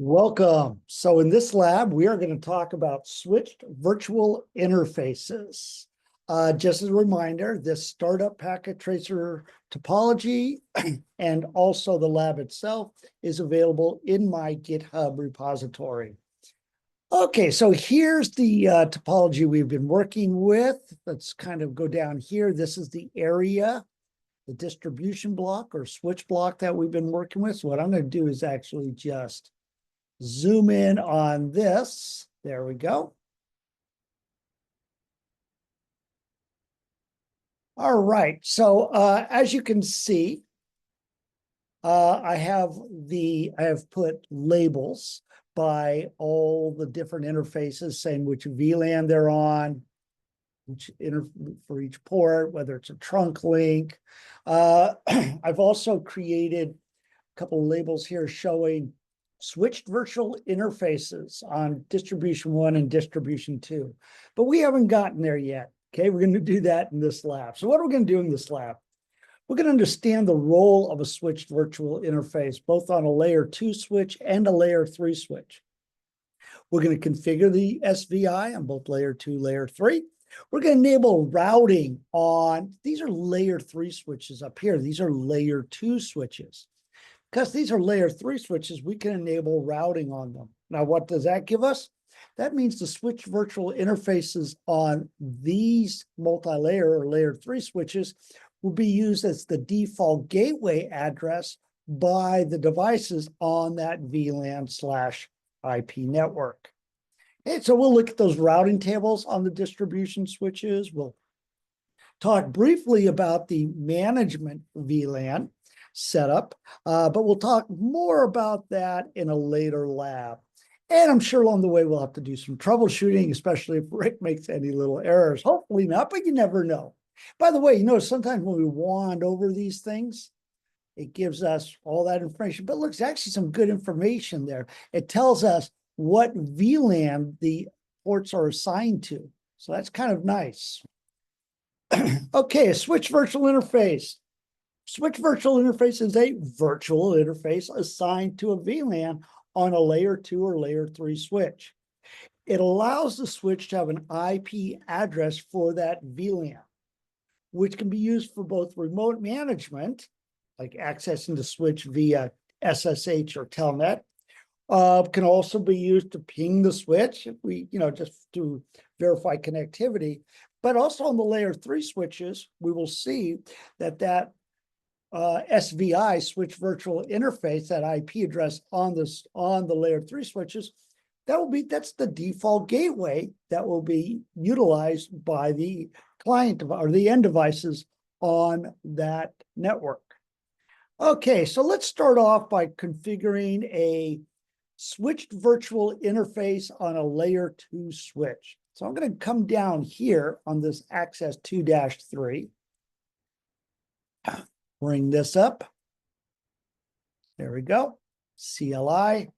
Welcome. So in this lab, we are going to talk about switched virtual interfaces. Just as a reminder, this startup packet tracer topology and also the lab itself is available in my GitHub repository. Okay, so here's the topology we've been working with. Let's kind of go down here. This is the area, the distribution block or switch block that we've been working with. So what I'm going to do is actually just zoom in on this. There we go. All right. So as you can see, I have put labels by all the different interfaces saying which VLAN they're on, for each port, whether it's a trunk link. I've also created a couple of labels here showing switched virtual interfaces on distribution 1 and distribution 2, but we haven't gotten there yet. Okay, we're going to do that in this lab. So what are we going to do in this lab? We're going to understand the role of a switched virtual interface, both on a layer 2 switch and a layer 3 switch. We're going to configure the SVI on both layer 2, layer 3. We're going to enable routing on, these are layer 3 switches up here. These are layer 2 switches. Because these are layer 3 switches, we can enable routing on them. Now, what does that give us? That means the switch virtual interfaces on these multi-layer or layer 3 switches will be used as the default gateway address by the devices on that VLAN/IP network. Okay, so we'll look at those routing tables on the distribution switches. We'll talk briefly about the management VLAN setup, but we'll talk more about that in a later lab. And I'm sure along the way, we'll have to do some troubleshooting, especially if Rick makes any little errors. Hopefully not, but you never know. By the way, you know, sometimes when we wand over these things, it gives us all that information, but look, there's actually some good information there. It tells us what VLAN the ports are assigned to. So that's kind of nice. Okay, a switch virtual interface. Switch virtual interface is a virtual interface assigned to a VLAN on a layer 2 or layer 3 switch. It allows the switch to have an IP address for that VLAN, which can be used for both remote management, like accessing the switch via SSH or Telnet, can also be used to ping the switch if we, just to verify connectivity. But also on the layer 3 switches, we will see that SVI, switch virtual interface, that IP address on the layer 3 switches, that's the default gateway that will be utilized by the client or the end devices on that network. Okay, so let's start off by configuring a switched virtual interface on a layer 2 switch. So I'm going to come down here on this access 2-3. Bring this up. There we go. CLI,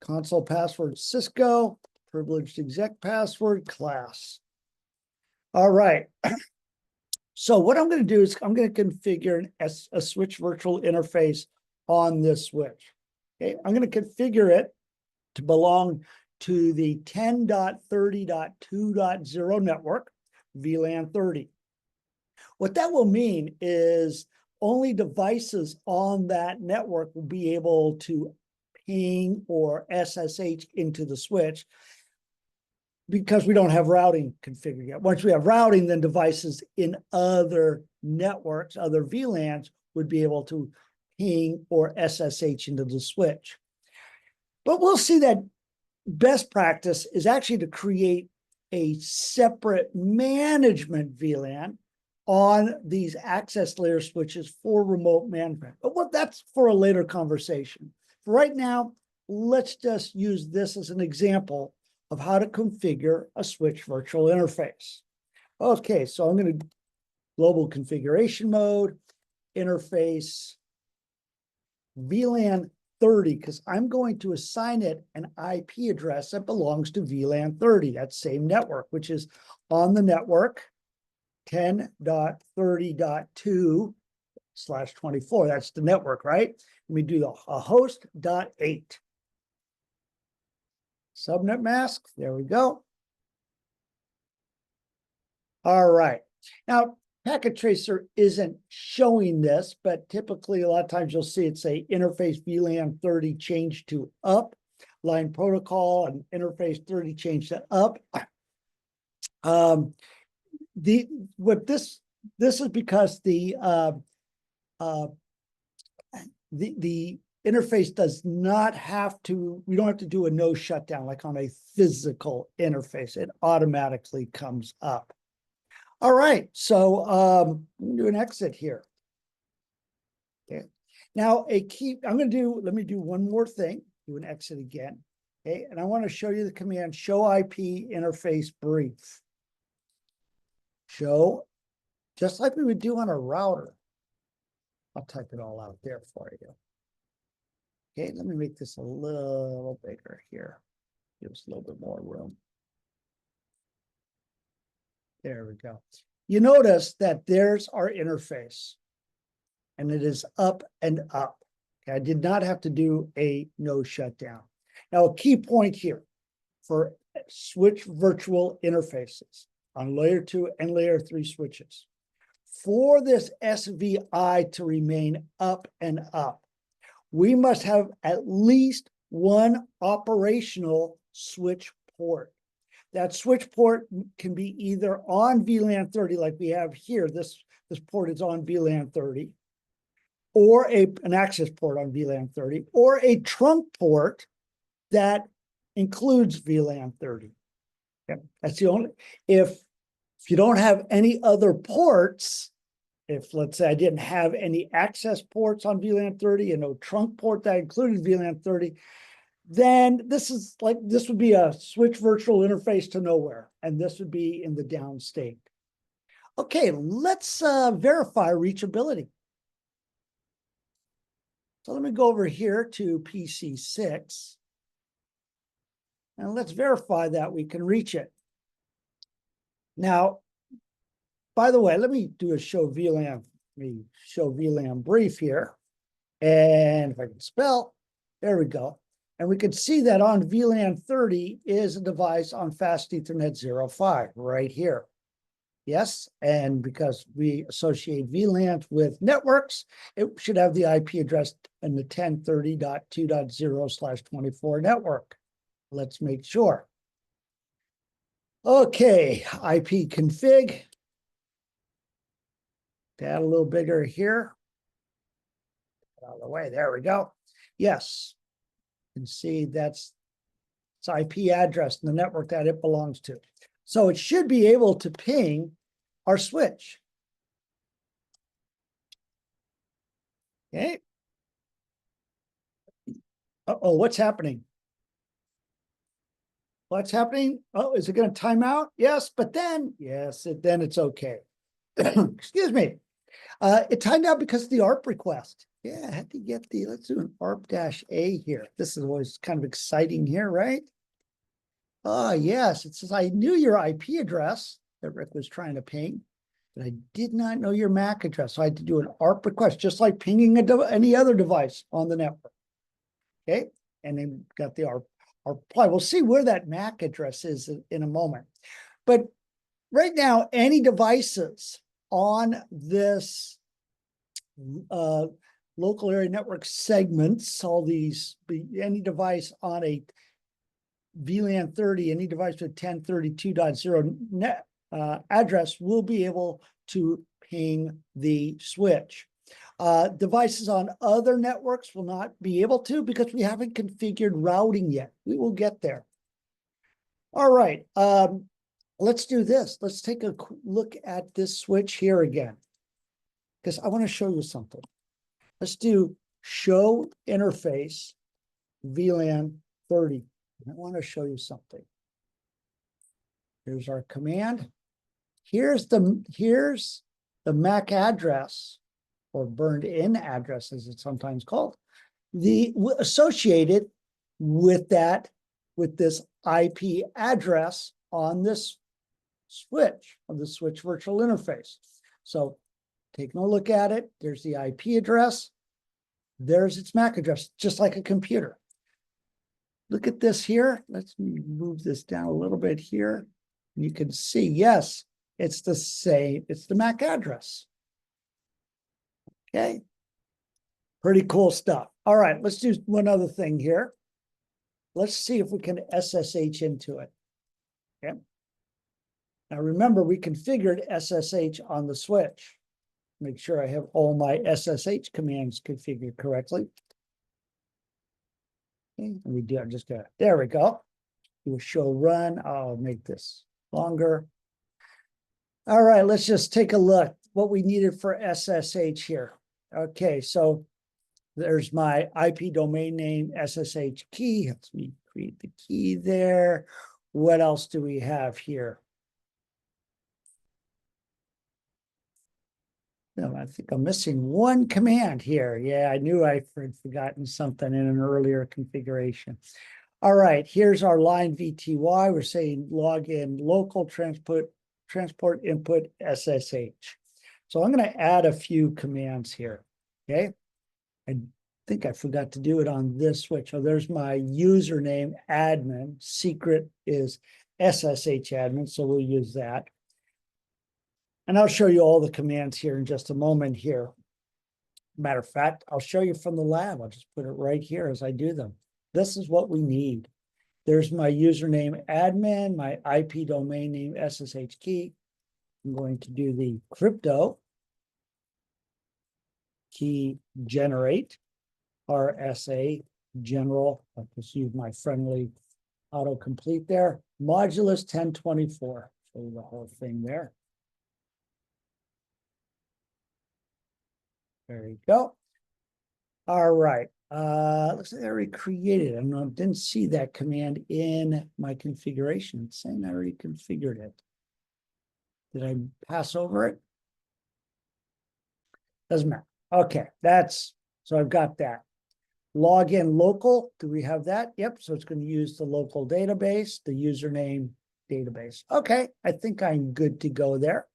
console password Cisco, privileged exec password class. All right. So what I'm going to do is I'm going to configure a switch virtual interface on this switch. Okay, I'm going to configure it to belong to the 10.30.2.0 network, VLAN 30. What that will mean is only devices on that network will be able to ping or SSH into the switch because we don't have routing configured yet. Once we have routing, then devices in other networks, other VLANs, would be able to ping or SSH into the switch. But we'll see that best practice is actually to create a separate management VLAN on these access layer switches for remote management. But that's for a later conversation. For right now, let's just use this as an example of how to configure a switch virtual interface. Okay, so I'm going to global configuration mode, interface, VLAN 30, because I'm going to assign it an IP address that belongs to VLAN 30, that same network, which is on the network 10.30.2/24. That's the network, right? And we do a host.8. Subnet mask, there we go. All right. Now, Packet Tracer isn't showing this, but typically a lot of times you'll see it say interface VLAN 30 changed to up, line protocol and interface 30 changed to up. This is because the interface does not have to, we don't have to do a no shutdown like on a physical interface. It automatically comes up. All right, so I'm gonna do an exit here. Okay, now let me do one more thing, do an exit again. Okay, and I want to show you the command show IP interface brief. Show, just like we would do on a router. I'll type it all out there for you. Okay, let me make this a little bigger here. Give us a little bit more room. There we go. You notice that there's our interface, and it is up and up. Okay, I did not have to do a no shutdown. Now, a key point here for switch virtual interfaces on layer 2 and layer 3 switches. For this SVI to remain up and up, we must have at least one operational switch port. That switch port can be either on VLAN 30, like we have here. This port is on VLAN 30, or an access port on VLAN 30, or a trunk port that includes VLAN 30. Okay. That's the only, if you don't have any other ports, if let's say I didn't have any access ports on VLAN 30 and no trunk port that included VLAN 30, then this would be a switch virtual interface to nowhere, and this would be in the down state. Okay, let's verify reachability. So let me go over here to PC6, and let's verify that we can reach it. Now, by the way, let me do a show VLAN brief here, and if I can spell, there we go. And we can see that on VLAN 30 is a device on Fast Ethernet 05 right here. Yes, and because we associate VLANs with networks, it should have the IP address in the 1030.2.0/24 network. Let's make sure. Okay, IP config. Add a little bigger here. Out of the way, there we go. Yes. You can see that's its IP address in the network that it belongs to. So it should be able to ping our switch. Okay. Uh-oh, what's happening? What's happening? Oh, is it going to time out? Yes, but then, then it's okay. Excuse me. It timed out because of the ARP request. Yeah, I had to get let's do an ARP-A here. This is always kind of exciting here, right? Oh, yes, it says I knew your IP address that Rick was trying to ping, but I did not know your MAC address. So I had to do an ARP request, just like pinging any other device on the network. Okay, and then got the ARP reply. We'll see where that MAC address is in a moment. But right now, any devices on this local area network segments, all these, any device on a VLAN 30, any device with 1032.0 net address will be able to ping the switch. Devices on other networks will not be able to because we haven't configured routing yet. We will get there. All right, let's do this. Let's take a look at this switch here again, because I want to show you something. Let's do show interface VLAN 30. I want to show you something. Here's our command. Here's the MAC address, or burned in address as it's sometimes called, associated with this IP address on this switch, on the switch virtual interface. So taking a look at it, there's the IP address, there's its MAC address, just like a computer. look at this here. Let's move this down a little bit here. You can see, yes, it's the same. It's the MAC address. Okay. Pretty cool stuff. All right, let's do one other thing here. Let's see if we can SSH into it. Okay. Now remember, we configured SSH on the switch. Make sure I have all my SSH commands configured correctly. Okay, and we do. I'm just gonna. There we go. Do a show run. I'll make this longer. All right, let's just take a look what we needed for SSH here. Okay, so there's my IP domain name SSH key. Let me create the key there. What else do we have here? No, I think I'm missing one command here. Yeah, I knew I had forgotten something in an earlier configuration. All right, here's our line VTY. We're saying login local transport input SSH. So I'm going to add a few commands here. Okay. I think I forgot to do it on this switch. Oh, there's my username admin. Secret is SSH admin. So we'll use that. And I'll show you all the commands here in just a moment here. Matter of fact, I'll show you from the lab. I'll just put it right here as I do them. This is what we need. There's my username admin, my IP domain name SSH key. I'm going to do the crypto key generate RSA general. I'll just use my friendly autocomplete there. Modulus 1024. Show you the whole thing there. There you go. All right. Looks like I already created it. I didn't see that command in my configuration. It's saying I already configured it. Did I pass over it? Doesn't matter. Okay, so I've got that. Login local, do we have that? Yep, so it's going to use the local database, the username database. Okay, I think I'm good to go there.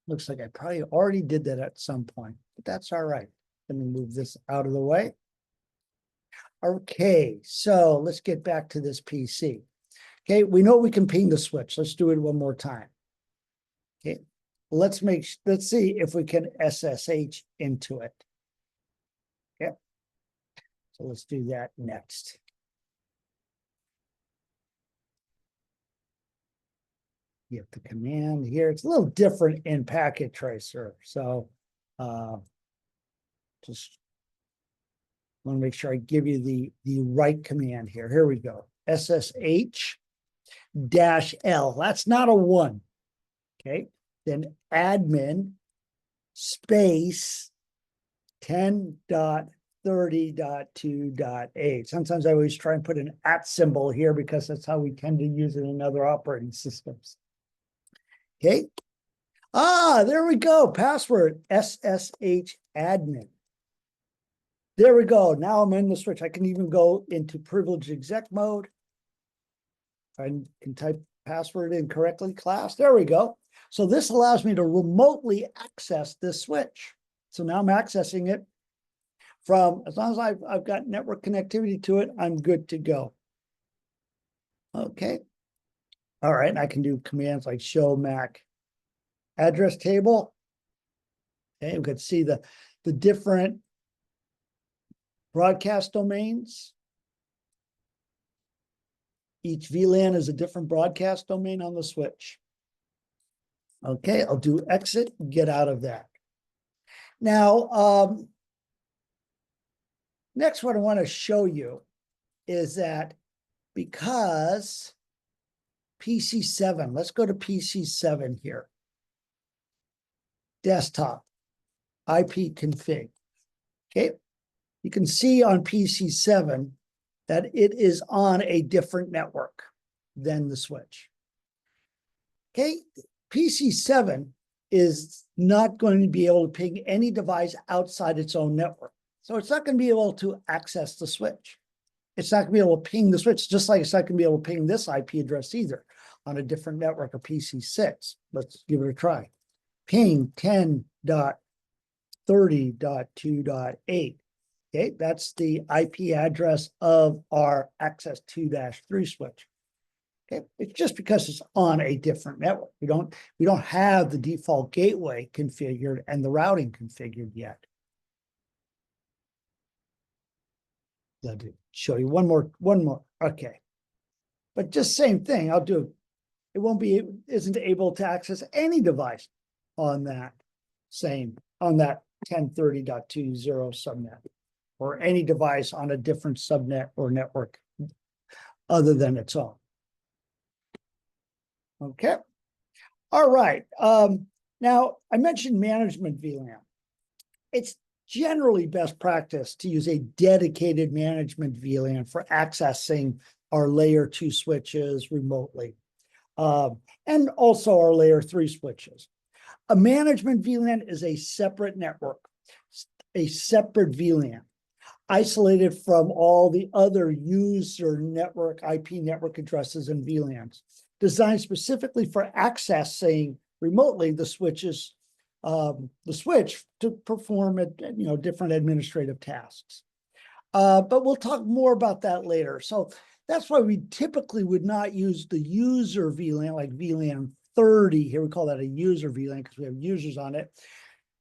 Looks like I probably already did that at some point, but that's all right. Let me move this out of the way. Okay, so let's get back to this PC. Okay, we know we can ping the switch. Let's do it one more time. Okay, let's see if we can SSH into it. Okay, so let's do that next. Get the command here. It's a little different in Packet Tracer. So just want to make sure I give you the right command here. Here we go. SSH-L. That's not a 1. Okay. Then admin space 10.30.2.8. Sometimes I always try and put an @ symbol here because that's how we tend to use it in other operating systems. Okay. There we go. Password SSH admin. There we go. Now I'm in the switch. I can even go into privileged exec mode. I can type password in correctly, class. There we go. So this allows me to remotely access this switch. So now I'm accessing it from, as long as I've got network connectivity to it, I'm good to go. Okay. All right. And I can do commands like show MAC address table. Okay. We can see the different broadcast domains. Each VLAN is a different broadcast domain on the switch. Okay, I'll do exit, get out of that. Now, next what I want to show you is that because PC7, let's go to PC7 here. Desktop, IP config. Okay, you can see on PC7 that it is on a different network than the switch. Okay, PC7 is not going to be able to ping any device outside its own network. So it's not going to be able to access the switch. It's not going to be able to ping the switch, just like it's not going to be able to ping this IP address either on a different network of PC6. Let's give it a try. Ping 10.30 1030.2.8. Okay, that's the IP address of our access 2-3 switch. Okay, it's just because it's on a different network. We don't have the default gateway configured and the routing configured yet. Let me show you one more. Okay, but just same thing. I'll do. It isn't able to access any device on that 1030.20 subnet, or any device on a different subnet or network other than its own. Okay. All right. Now, I mentioned management VLAN. It's generally best practice to use a dedicated management VLAN for accessing our layer 2 switches remotely, and also our layer 3 switches. A management VLAN is a separate network, a separate VLAN, isolated from all the other user network IP network addresses and VLANs, designed specifically for accessing remotely the switches, the switch to perform different administrative tasks. But we'll talk more about that later. So that's why we typically would not use the user VLAN, like VLAN 30. Here we call that a user VLAN because we have users on it.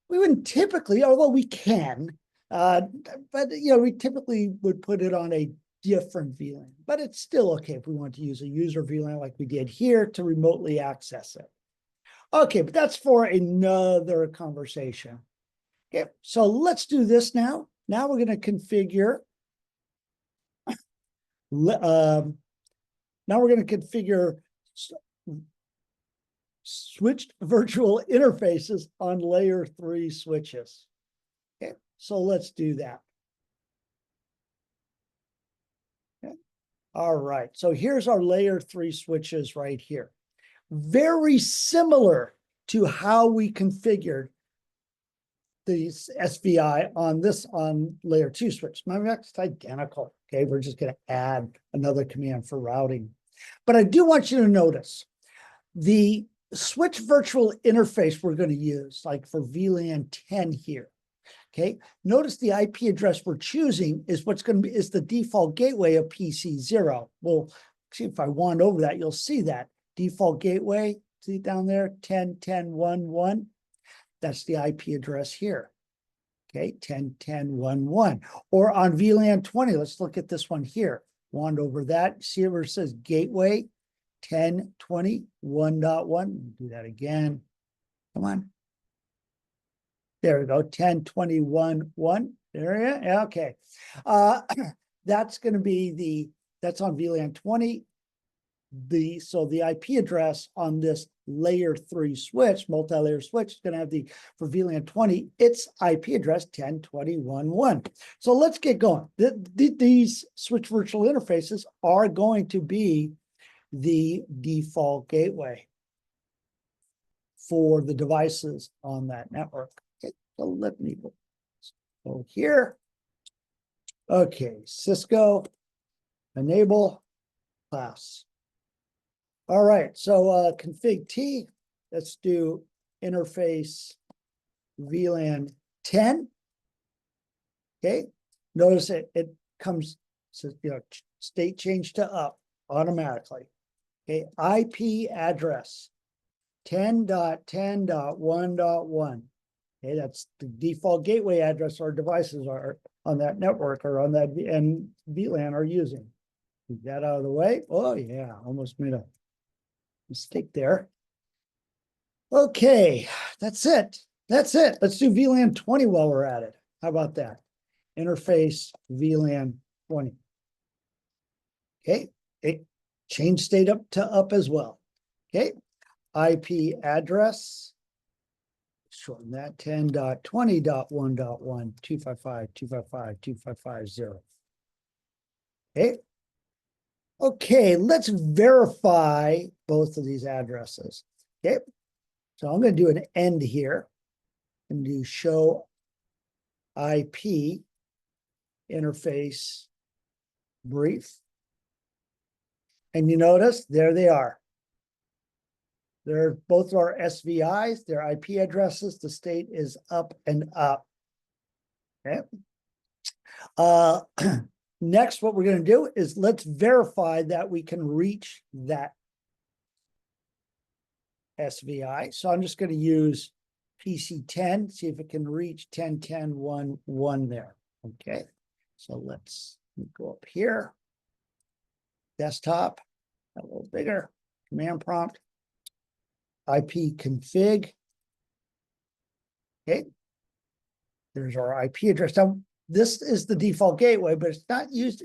We wouldn't typically, although we can, but we typically would put it on a different VLAN. But it's still okay if we want to use a user VLAN like we did here to remotely access it. Okay, but that's for another conversation. Okay, so let's do this now. Now we're going to configure. Now we're going to configure switched virtual interfaces on layer 3 switches. Okay, so let's do that. Okay. All right, so here's our layer 3 switches right here. Very similar to how we configured the SVI on layer 2 switch. It's identical. Okay, we're just going to add another command for routing. But I do want you to notice the switch virtual interface we're going to use, like for VLAN 10 here. Okay, notice the IP address we're choosing is the default gateway of PC0. Well, see, if I wand over that, you'll see that default gateway. See down there, 10.10.1.1. That's the IP address here. Okay, 10.10.1.1. Or on VLAN 20, let's look at this one here. Wand over that. See where it says gateway 10.20.1.1. Do that again. Come on. There we go. 10.21.1. There you go. Yeah, okay. That's going to be that's on VLAN 20. So the IP address on this layer 3 switch, multi-layer switch, is going to have for VLAN 20, its IP address 10.20.1.1. So let's get going. These switch virtual interfaces are going to be the default gateway for the devices on that network. Okay, so let me go here. Okay, Cisco enable class. All right, so config T, let's do interface VLAN 10. Okay, notice it comes, state change to up automatically. Okay, IP address 10.10.1.1. Okay, that's the default gateway address our devices are on that network or on that VLAN are using. Get that out of the way. Oh yeah, almost made a mistake there. Okay, that's it. That's it. Let's do VLAN 20 while we're at it. How about that? Interface VLAN 20. Okay, it changed state up to up as well. Okay, IP address, shorten that 10.20.1.1, 255.255.255.0. Okay. Okay, let's verify both of these addresses. Okay, so I'm going to do an end here and do show IP interface brief. And you notice there they are. They're both our SVIs, their IP addresses. The state is up and up. Okay. Next, what we're going to do is let's verify that we can reach that SVI. So I'm just going to use PC10, see if it can reach 10, 10, 1, 1 there. Okay. So let's go up here. Desktop, a little bigger. Command prompt. IP config. Okay. There's our IP address. Now, this is the default gateway, but it's not used.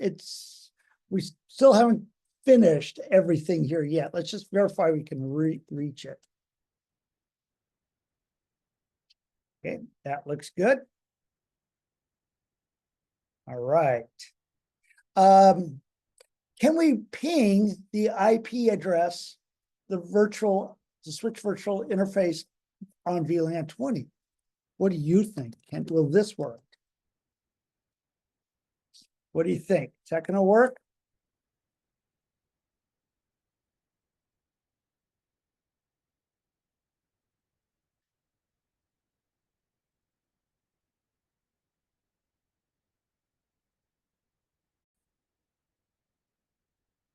We still haven't finished everything here yet. Let's just verify we can reach it. Okay, that looks good. All right. Can we ping the IP address, the switch virtual interface on VLAN 20? What do you think? Will this work? What do you think? Is that going to work?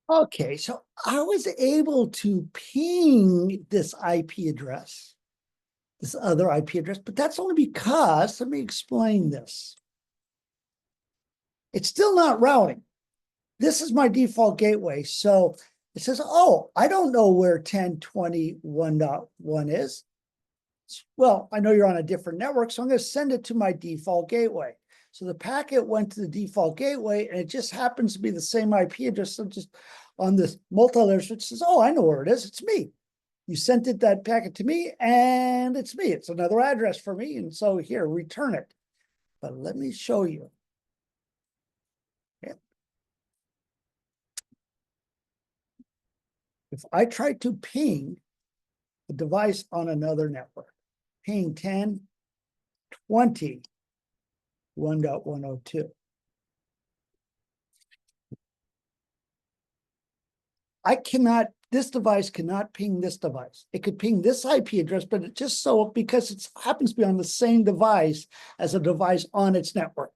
Okay, so I was able to ping this IP address, this other IP address, but that's only because, let me explain this. It's still not routing. This is my default gateway. So it says, oh, I don't know where 10.21.1 is. Well, I know you're on a different network, so I'm going to send it to my default gateway. So the packet went to the default gateway, and it just happens to be the same IP address. So just on this multi-layer switch says, oh, I know where it is. It's me. You sent that packet to me, and it's me. It's another address for me. And so here, return it. But let me show you. Okay. If I try to ping a device on another network, ping 10.20, 1.102. This device cannot ping this device. It could ping this IP address, but it just so, because it happens to be on the same device as a device on its network.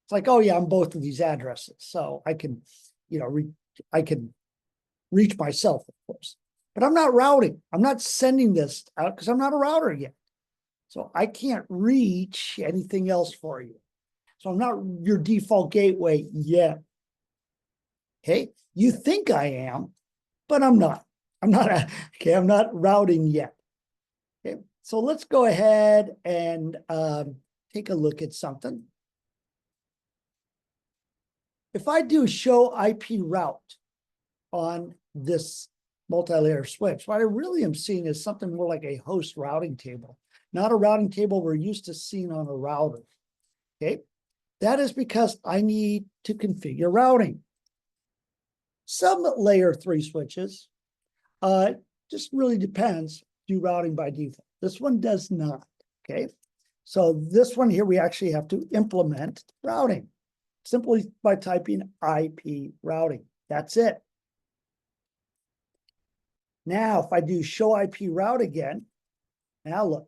It's like, oh yeah, I'm both of these addresses. So I can, I can reach myself, of course. But I'm not routing. I'm not sending this out because I'm not a router yet. So I can't reach anything else for you. So I'm not your default gateway yet. Okay, you think I am, but I'm not. I'm not routing yet. Okay, so let's go ahead and take a look at something. If I do show IP route on this multi-layer switch, what I really am seeing is something more like a host routing table, not a routing table we're used to seeing on a router. Okay, that is because I need to configure routing. Some layer 3 switches, just really depends, do routing by default. This one does not, okay? So this one here, we actually have to implement routing simply by typing IP routing. That's it. Now, if I do show IP route again, now look,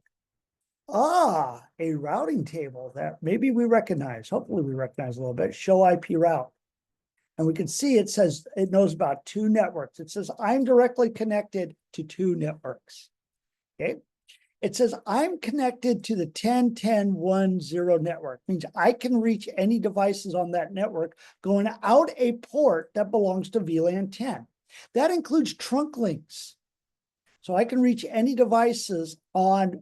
a routing table that maybe we recognize, hopefully we recognize a little bit, show IP route. And we can see it says it knows about 2 networks. It says I'm directly connected to 2 networks. Okay. It says I'm connected to the 10.10.1.0 network. Means I can reach any devices on that network going out a port that belongs to VLAN 10. That includes trunk links. So I can reach any devices on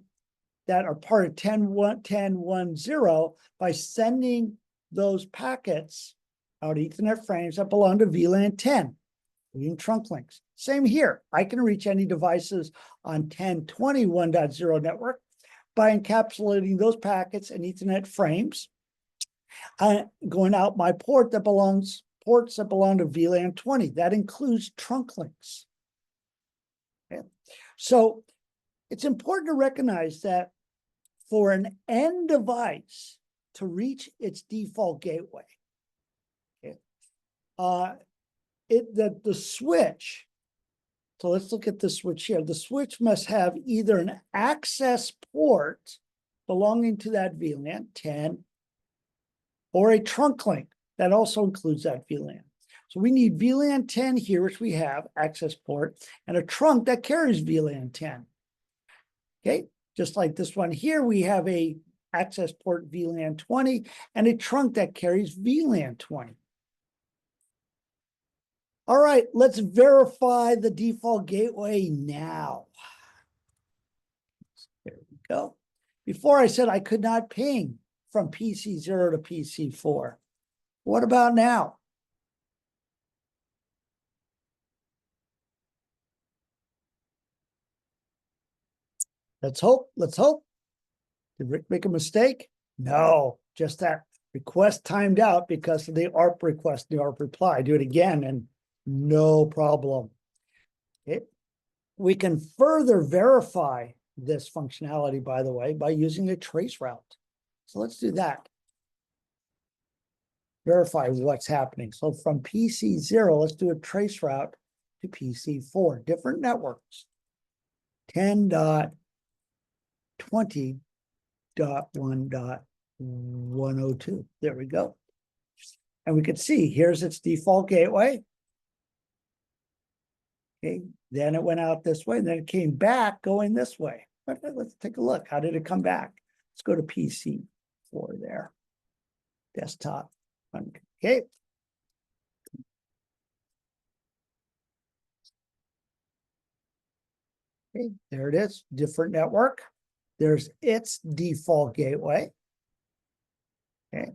that are part of 10.10.1.0 by sending those packets out Ethernet frames that belong to VLAN 10, including trunk links. Same here. I can reach any devices on 10.21.0 network by encapsulating those packets in Ethernet frames, going out my ports that belong to VLAN 20. That includes trunk links. Okay. So it's important to recognize that for an end device to reach its default gateway, the switch, so let's look at the switch here. The switch must have either an access port belonging to that VLAN 10 or a trunk link that also includes that VLAN. So we need VLAN 10 here, which we have, access port, and a trunk that carries VLAN 10. Okay, just like this one here, we have a access port VLAN 20 and a trunk that carries VLAN 20. All right, let's verify the default gateway now. There we go. Before I said I could not ping from PC0 to PC4. What about now? Let's hope. Let's hope. Did Rick make a mistake? No, just that request timed out because of the ARP request, the ARP reply. Do it again and no problem. Okay. We can further verify this functionality, by the way, by using a trace route. So let's do that. Verify what's happening. So from PC0, let's do a trace route to PC4, different networks. 10.20.1.102. There we go. And we can see here's its default gateway. Okay, then it went out this way, and then it came back going this way. But let's take a look. How did it come back? Let's go to PC4 there. Desktop. Okay. Okay, there it is. Different network. There's its default gateway. Okay.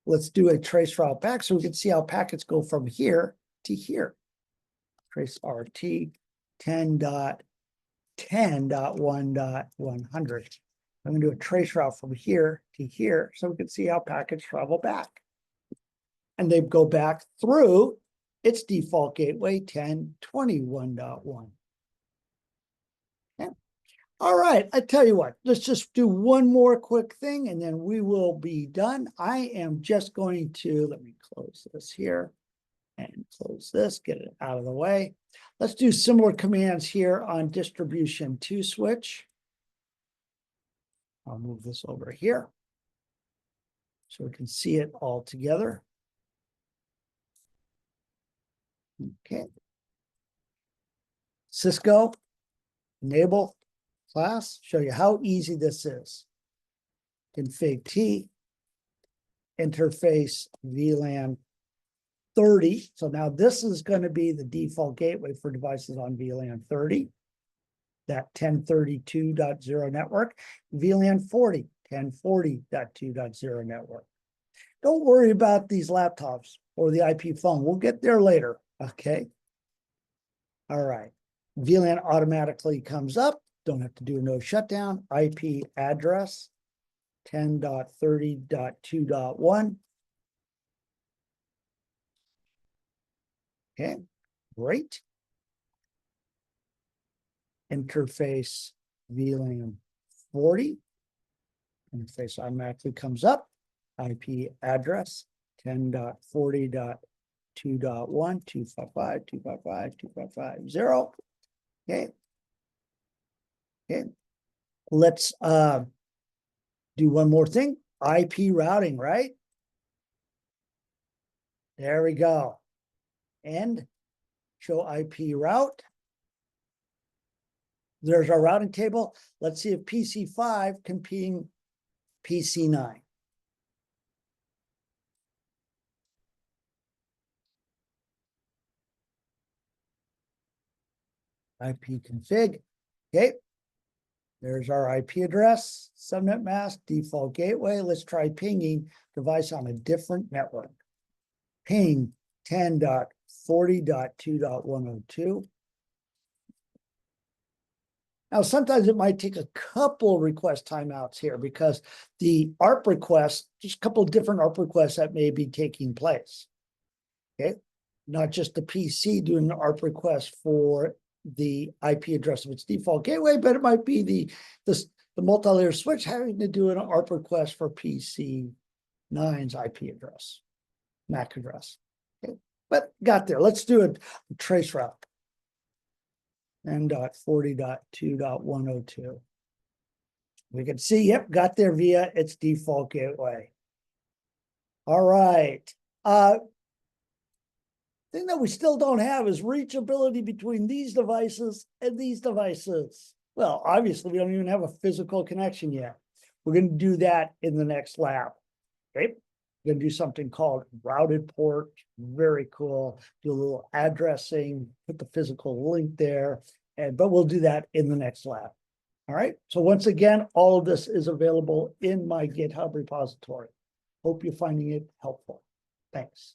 Let's do a trace route back so we can see how packets go from here to here. Trace RT 10.10.1.100. I'm going to do a trace route from here to here so we can see how packets travel back. And they go back through its default gateway 10.21.1. Okay. All right, I tell you what, let's just do one more quick thing and then we will be done. I am just going to, let me close this here and close this, get it out of the way. Let's do similar commands here on distribution 2 switch. I'll move this over here so we can see it all together. Okay. Cisco, enable class, show you how easy this is. Config T, interface VLAN 30. So now this is going to be the default gateway for devices on VLAN 30. That 1032.0 network, VLAN 40, 1040.2.0 network. Don't worry about these laptops or the IP phone. We'll get there later, okay? All right. VLAN automatically comes up. Don't have to do a no shutdown. IP address, 10.30.2.1. Okay, great. Interface VLAN 40. Interface automatically comes up. IP address 10.40.2.1, 255.255.255.0. Okay. Okay. Let's do one more thing. IP routing, right? There we go. And show IP route. There's our routing table. Let's see if PC5 can ping PC9. IP config. Okay. There's our IP address, subnet mask, default gateway. Let's try pinging device on a different network. Ping 10.40.2.102. Now, sometimes it might take a couple request timeouts here because the ARP requests, just a couple of different ARP requests that may be taking place. Okay, not just the PC doing an ARP request for the IP address of its default gateway, but it might be the multi-layer switch having to do an ARP request for PC9's IP address, MAC address. Okay, but got there. Let's do a trace route. 10.40.2.102. We can see, yep, got there via its default gateway. All right. Thing that we still don't have is reachability between these devices and these devices. Well, obviously, we don't even have a physical connection yet. We're going to do that in the next lab. Okay. We're going to do something called routed port. Very cool. Do a little addressing, put the physical link there, but we'll do that in the next lab. All right. So once again, all of this is available in my GitHub repository. Hope you're finding it helpful. Thanks.